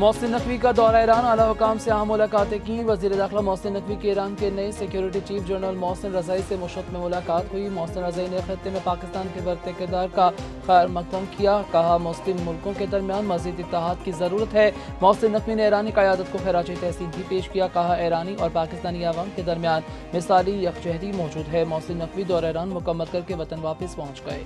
محسن نقوی کا دورہ ایران، اعلیٰ حکام سے اہم ملاقاتیں کی۔ وزیر داخلہ محسن نقوی کی ایران کے نئے سیکیورٹی چیف جنرل محسن رضائی سے مشرف میں ملاقات ہوئی۔ محسن رضائی نے خطے میں پاکستان کے بڑھتے کردار کا خیر مقدم کیا، کہا مسلم ملکوں کے درمیان مزید اتحاد کی ضرورت ہے۔ محسن نقوی نے ایرانی قیادت کو خراج تحسین بھی پیش کیا، کہا ایرانی اور پاکستانی عوام کے درمیان مثالی یکجہتی موجود ہے۔ محسن نقوی دورہ ایران مکمل کر کے وطن واپس پہنچ گئے۔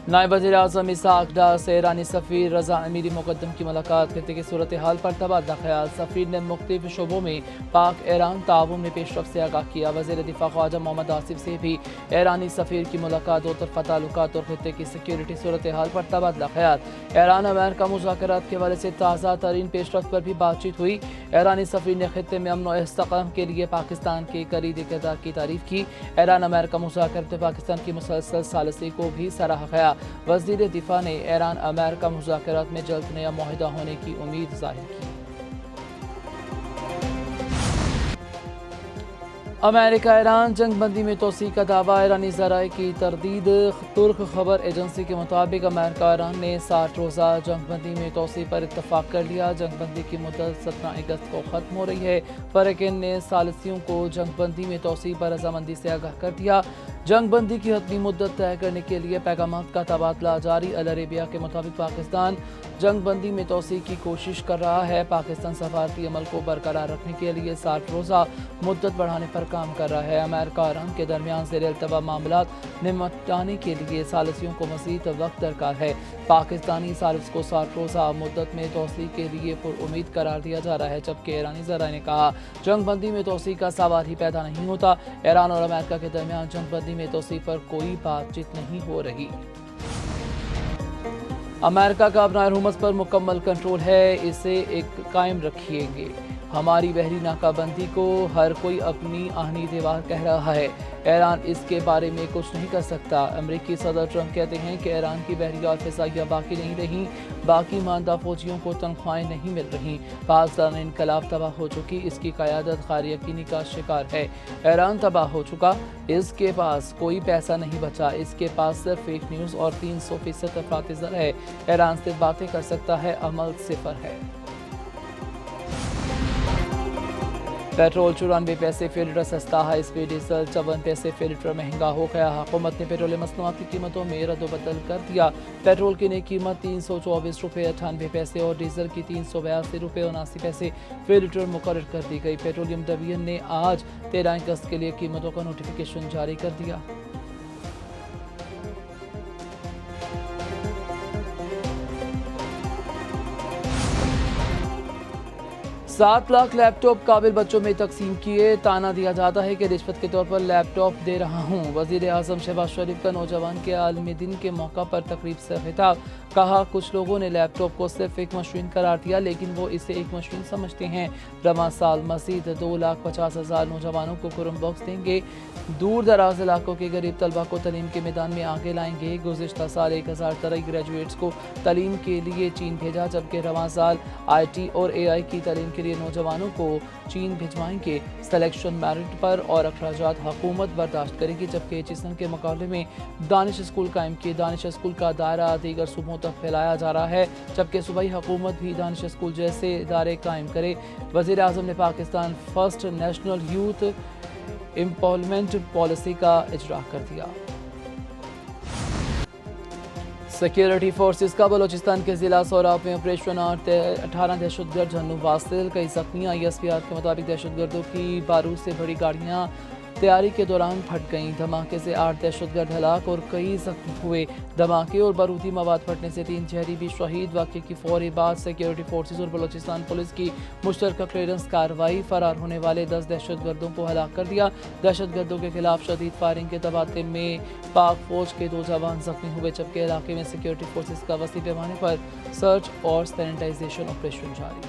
نائب وزیر اعظم اسحاق ڈار سے ایرانی سفیر رضا امیری مقدم کی ملاقات، خطے کی صورتحال پر تبادلہ خیال۔ سفیر نے مختلف شعبوں میں پاک ایران تعاون میں پیش رفت سے آگاہ کیا۔ وزیر دفاع خواجہ محمد آصف سے بھی ایرانی سفیر کی ملاقات، دو طرفہ تعلقات اور خطے کی سیکیورٹی صورتحال پر تبادلہ خیال۔ ایران امریکہ مذاکرات کے حوالے سے تازہ ترین پیش رفت پر بھی بات چیت ہوئی۔ ایرانی سفیر نے خطے میں امن و استحکام کے لیے پاکستان کے کلیدی کردار کی تعریف کی۔ ایران امریکہ مذاکرات میں پاکستان کی مسلسل ثالثی کو بھی سراہا گیا۔ وزیر دفاع نے ایران امریکہ مذاکرات میں جلد نیا معاہدہ ہونے کی امید ظاہر کی۔ امریکہ ایران جنگ بندی میں توسیع کا دعویٰ، ایرانی ذرائع کی تردید۔ ترک خبر ایجنسی کے مطابق امریکہ اور ایران نے 60 روزہ جنگ بندی میں توسیع پر اتفاق کر لیا۔ جنگ بندی کی مدت 17 اگست کو ختم ہو رہی ہے۔ فریقین نے ثالثیوں کو جنگ بندی میں توسیع پر رضامندی سے آگاہ کر دیا۔ جنگ بندی کی حتمی مدت طے کرنے کے لیے پیغامات کا تبادلہ جاری۔ العربیہ کے مطابق پاکستان جنگ بندی میں توسیع کی کوشش کر رہا ہے۔ پاکستان سفارتی عمل کو برقرار رکھنے کے لیے 60 روزہ مدت بڑھانے پر کام کر رہا ہے۔ امریکہ اور ایران کے درمیان زیر التوا معاملات نمٹانے کے لیے ثالثیوں کو مزید وقت درکار ہے۔ پاکستانی ثالث کو 60 روزہ مدت میں توسیع کے لیے پر امید قرار دیا جا رہا ہے، جبکہ ایرانی ذرائع نے کہا جنگ بندی میں توسیع کا سوال ہی پیدا نہیں ہوتا۔ ایران اور امریکہ کے درمیان جنگ بندی میں توسیع پر کوئی بات چیت نہیں ہو رہی۔ امریکہ کا اپنا حرمز پر مکمل کنٹرول ہے، اسے ایک قائم رکھیں گے۔ ہماری بحری ناکہ بندی کو ہر کوئی اپنی آہنی دیوار کہہ رہا ہے، ایران اس کے بارے میں کچھ نہیں کر سکتا۔ امریکی صدر ٹرمپ کہتے ہیں کہ ایران کی بحری اور فضائیہ باقی نہیں رہیں، باقی ماندہ فوجیوں کو تنخواہیں نہیں مل رہیں۔ پاکستان انقلاب تباہ ہو چکی، اس کی قیادت غیر یقینی کا شکار ہے۔ ایران تباہ ہو چکا، اس کے پاس کوئی پیسہ نہیں بچا، اس کے پاس صرف فیک نیوز اور 300% افراط زر ہے۔ ایران صرف باتیں کر سکتا ہے، عمل صفر ہے۔ پیٹرول 94 پیسے فی لیٹر سستا، ہائی اسپیڈ ڈیزل 54 پیسے فی لیٹر مہنگا ہو گیا۔ حکومت نے پیٹرول مصنوعات کی قیمتوں میں رد و بدل کر دیا۔ پیٹرول کی نئی قیمت 324 روپے 98 پیسے اور ڈیزل کی 382 روپے 79 پیسے فی لیٹر مقرر کر دی گئی۔ پیٹرولیم ڈویژن نے آج 13 اگست کے لیے قیمتوں کا نوٹیفیکیشن جاری کر دیا۔ 7 لاکھ لیپ ٹاپ قابل بچوں میں تقسیم کیے، تانا دیا جاتا ہے کہ رشوت کے طور پر لیپ ٹاپ دے رہا ہوں۔ وزیر اعظم شہباز شریف کا نوجوان کے عالمی دن کے موقع پر تقریب سے خطاب، کہا کچھ لوگوں نے لیپ ٹاپ کو صرف ایک مشین قرار دیا، لیکن وہ اسے ایک مشین سمجھتے ہیں۔ رواں سال مزید 2,50,000 نوجوانوں کو کرم باکس دیں گے، دور دراز علاقوں کے غریب طلبہ کو تعلیم کے میدان میں آگے لائیں گے۔ گزشتہ سال 1023 گریجویٹس کو تعلیم کے لیے چین بھیجا، جبکہ رواں سال آئی ٹی اور اے آئی کی تعلیم کے لیے نوجوانوں کو چین بھجوائیں گے۔ سلیکشن میرٹ پر اور اخراجات حکومت برداشت کرے گی، جبکہ ایچیسن کے مقابلے میں دانش اسکول قائم کیے۔ دانش اسکول کا دائرہ دیگر صوبوں تک پھیلایا جا رہا ہے، جبکہ صوبائی حکومت بھی دانش اسکول جیسے ادارے قائم کرے۔ وزیر اعظم نے Pakistan first national youth empowerment policy کا اجرا کر دیا۔ سیکیورٹی فورسز کا بلوچستان کے ضلع سوراب میں آپریشن 18 دہشت گرد جھنوں واصل، کئی زخمی۔ ISPR کے مطابق دہشت گردوں کی بارود سے بھری گاڑیاں تیاری کے دوران پھٹ گئیں۔ دھماکے سے 8 دہشت گرد ہلاک اور کئی زخمی ہوئے۔ دھماکے اور بارودی مواد پھٹنے سے 3 شہری بھی شہید۔ واقعے کی فوری بعد سیکیورٹی فورسز اور بلوچستان پولیس کی مشترکہ کلیئرنس کارروائی فرار ہونے والے 10 دہشت گردوں کو ہلاک کر دیا۔ دہشت گردوں کے خلاف شدید فائرنگ کے تبادلے میں پاک فوج کے 2 جوان زخمی ہوئے، جبکہ علاقے میں سیکیورٹی فورسز کا وسیع پیمانے پر سرچ اور سینیٹائزیشن آپریشن جاری۔